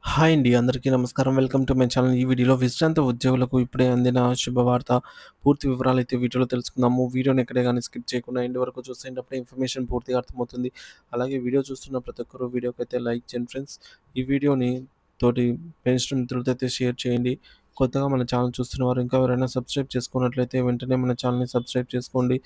Hi అండి. అందరికీ నమస్కారం. Welcome to my channel. ఈ వీడియోలో విశ్రాంత ఉద్యోగులకు ఇప్పుడే అందిన శుభవార్త. పూర్తి వివరాలైతే వీడియోలో తెలుసుకుందాము. వీడియోని ఎక్కడే గాని స్కిప్ చేయకుండా ఎండ్ వరకు చూసేటప్పుడే ఇన్ఫర్మేషన్ పూర్తిగా అర్థమవుతుంది. అలాగే వీడియో చూస్తున్న ప్రతి ఒక్కరు వీడియోకైతే లైక్ చేయండి ఫ్రెండ్స్. ఈ వీడియోని తోటి పెన్షన్ మిత్రులతో అయితే షేర్ చేయండి. కొత్తగా మన ఛానల్ చూస్తున్నవారు ఇంకా ఎవరైనా సబ్స్క్రైబ్ చేసుకున్నట్లయితే వెంటనే మన ఛానల్‌ని సబ్స్క్రైబ్ చేసుకోండి.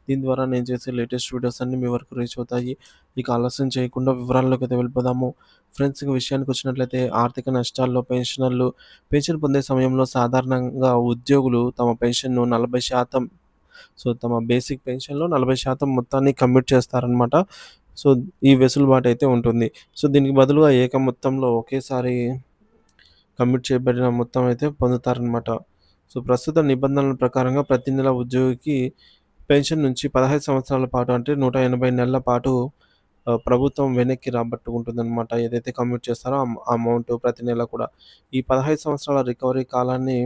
దీని ద్వారా నేను చేసే లేటెస్ట్ వీడియోస్ అన్నీ మీ వరకు రీచ్ అవుతాయి. ఇక ఆలస్యం చేయకుండా వివరాల్లోకైతే వెళ్ళిపోదాము. ఫ్రెండ్స్ ఇక విషయానికొచ్చినట్లయితే ఆర్థిక నష్టాల్లో పెన్షనర్లు పెన్షన్ పొందే సమయంలో సాధారణంగా ఉద్యోగులు తమ పెన్షన్‌ను 40% తమ బేసిక్ పెన్షన్‌లో 40% మొత్తాన్ని కమిట్ చేస్తారనమాట. సో, ఈ వెసులుబాటయితే ఉంటుంది. దీనికి బదులుగా ఏక మొత్తంలో ఒకేసారి కమిట్ చేయబడిన మొత్తం అయితే పొందుతారనమాట. ప్రస్తుత నిబంధనల ప్రకారంగా ప్రతి నెల ఉద్యోగికి పెన్షన్ నుంచి 15 సంవత్సరాల పాటు అంటే 180 నెలల పాటు ప్రభుత్వం వెనక్కి రాబట్టుకుంటుందనమాట. ఏదైతే కమిట్ చేస్తారో ఆ అమౌంట్ ప్రతి నెల కూడా. ఈ 15 సంవత్సరాల రికవరీ కాలాన్ని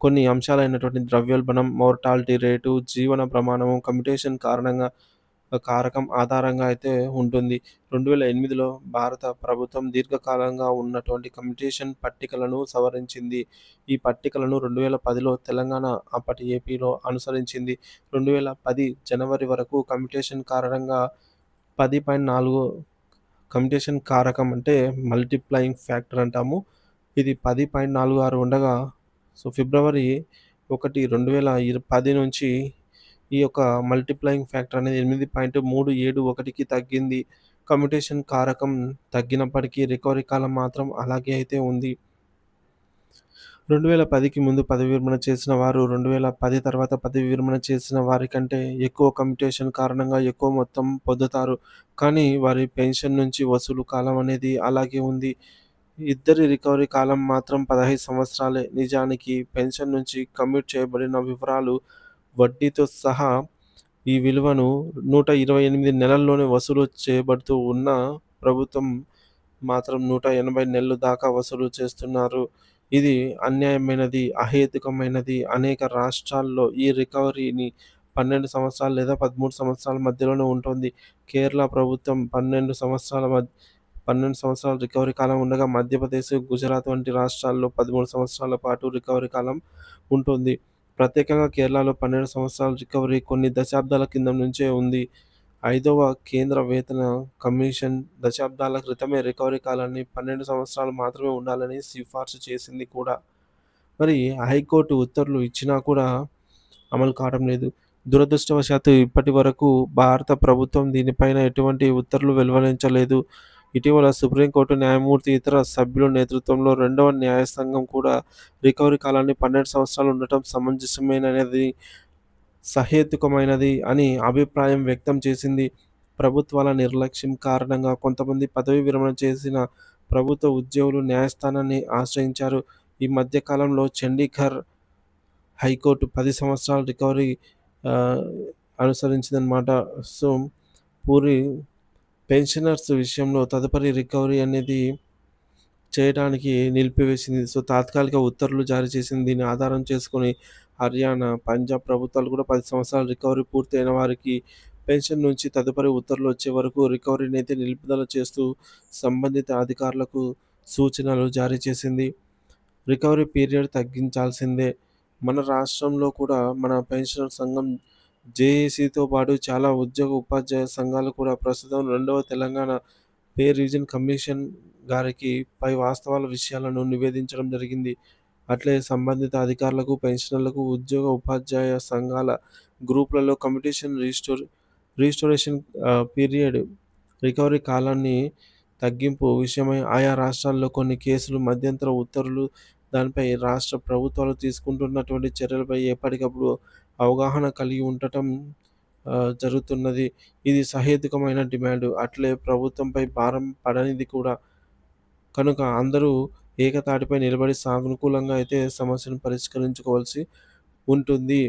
కొన్ని అంశాలైనటువంటి ద్రవ్యోల్బణం, మోర్టాలిటీ రేటు, జీవన ప్రమాణము, కమ్యుటేషన్ కారకం ఆధారంగా అయితే ఉంటుంది. 2008లో భారత ప్రభుత్వం దీర్ఘకాలంగా ఉన్నటువంటి కమ్యుటేషన్ పట్టికలను సవరించింది. ఈ పట్టికలను 2010లో తెలంగాణ అప్పటి ఏపీలో అనుసరించింది. 2010 జనవరి వరకు కమ్యుటేషన్ కారణంగా 10.4 కమ్యుటేషన్ కారకం అంటే మల్టిప్లయింగ్ ఫ్యాక్టర్ అంటాము. ఇది 10.46 ఉండగా ఫిబ్రవరి 1, 2010 నుంచి ఈ యొక్క మల్టిప్లయింగ్ ఫ్యాక్టర్ అనేది 8.371కి తగ్గింది. కమ్యుటేషన్ కారకం తగ్గినప్పటికీ రికవరీ కాలం మాత్రం అలాగే అయితే ఉంది. 2010కి ముందు పదవీ విరమణ చేసిన వారు 2010 తర్వాత పదవీ విరమణ చేసిన వారి కంటే ఎక్కువ కమ్యుటేషన్ కారణంగా ఎక్కువ మొత్తం పొందుతారు. కానీ వారి పెన్షన్ నుంచి వసూలు కాలం అనేది అలాగే ఉంది. ఇద్దరి రికవరీ కాలం మాత్రం 15 సంవత్సరాలే. నిజానికి పెన్షన్ నుంచి కమ్యూట్ చేయబడిన వివరాలు వడ్డీతో సహా ఈ విలువను 128 నెలల్లోనే వసూలు చేయబడుతూ ఉన్నా ప్రభుత్వం మాత్రం 180 నెలలు దాకా వసూలు చేస్తున్నారు. ఇది అన్యాయమైనది, అహేతుకమైనది. అనేక రాష్ట్రాల్లో ఈ రికవరీని 12 సంవత్సరాలు లేదా 13 సంవత్సరాల మధ్యలోనే ఉంటుంది. కేరళ ప్రభుత్వం 12 సంవత్సరాల రికవరీ కాలం ఉండగా మధ్యప్రదేశ్, గుజరాత్ వంటి రాష్ట్రాల్లో 13 సంవత్సరాల పాటు రికవరీ కాలం ఉంటుంది. ప్రత్యేకంగా కేరళలో 12 సంవత్సరాల రికవరీ కొన్ని దశాబ్దాల కింద నుంచే ఉంది. ఐదవ కేంద్ర వేతన కమిషన్ దశాబ్దాల క్రితమే రికవరీ కాలాన్ని 12 సంవత్సరాలు మాత్రమే ఉండాలని సిఫార్సు చేసింది కూడా. మరి హైకోర్టు ఉత్తర్వులు ఇచ్చినా కూడా అమలు కావడం లేదు. దురదృష్టవశాత్తు ఇప్పటి వరకు భారత ప్రభుత్వం దీనిపైన ఎటువంటి ఉత్తర్వులు వెలువరించలేదు. ఇటీవల సుప్రీంకోర్టు న్యాయమూర్తి ఇతర సభ్యుల నేతృత్వంలో రెండవ న్యాయసంఘం కూడా రికవరీ కాలాన్ని 12 సంవత్సరాలు ఉండటం సమంజసమైనది, సహేతుకమైనది అని అభిప్రాయం వ్యక్తం చేసింది. ప్రభుత్వాల నిర్లక్ష్యం కారణంగా కొంతమంది పదవీ విరమణ చేసిన ప్రభుత్వ ఉద్యోగులు న్యాయస్థానాన్ని ఆశ్రయించారు. ఈ మధ్య కాలంలో చండీగఢ్ హైకోర్టు 10 సంవత్సరాల రికవరీ ఆహ్, అనుసరించిందనమాట. సో, పూరి పెన్షనర్స్ విషయంలో తదుపరి రికవరీ అనేది చేయడానికి నిలిపివేసింది. తాత్కాలిక ఉత్తర్వులు జారీ చేసింది. దీన్ని ఆధారం చేసుకొని హర్యానా, పంజాబ్ ప్రభుత్వాలు కూడా 10 సంవత్సరాల రికవరీ పూర్తయిన వారికి పెన్షన్ నుంచి తదుపరి ఉత్తర్వులు వచ్చే వరకు రికవరీనైతే నిలుపుదల చేస్తూ సంబంధిత అధికారులకు సూచనలు జారీ చేసింది. రికవరీ పీరియడ్ తగ్గించాల్సిందే. మన రాష్ట్రంలో కూడా మన పెన్షనర్ సంఘం జేఏసీతో పాటు చాలా ఉద్యోగ, ఉపాధ్యాయ సంఘాలు కూడా ప్రస్తుతం రెండవ తెలంగాణ పే రివిజన్ కమిషన్ గారికి పై వాస్తవాల విషయాలను నివేదించడం జరిగింది. అట్లే సంబంధిత అధికారులకు, పెన్షనర్లకు, ఉద్యోగ, ఉపాధ్యాయ సంఘాల గ్రూపులలో కమ్యుటేషన్ రీస్టోరేషన్ పీరియడ్ రికవరీ కాలాన్ని తగ్గింపు విషయమై ఆయా రాష్ట్రాల్లో కొన్ని కేసులు, మధ్యంతర ఉత్తర్వులు, దానిపై రాష్ట్ర ప్రభుత్వాలు తీసుకుంటున్నటువంటి చర్యలపై ఎప్పటికప్పుడు అవగాహన కలిగి ఉండటం జరుగుతున్నది. ఇది సహేతుకమైన డిమాండ్. అట్లే ప్రభుత్వంపై భారం పడనిది కూడా. కనుక అందరూ ఏకతాటిపై నిలబడి సానుకూలంగా అయితే సమస్యను పరిష్కరించుకోవాల్సి ఉంటుంది.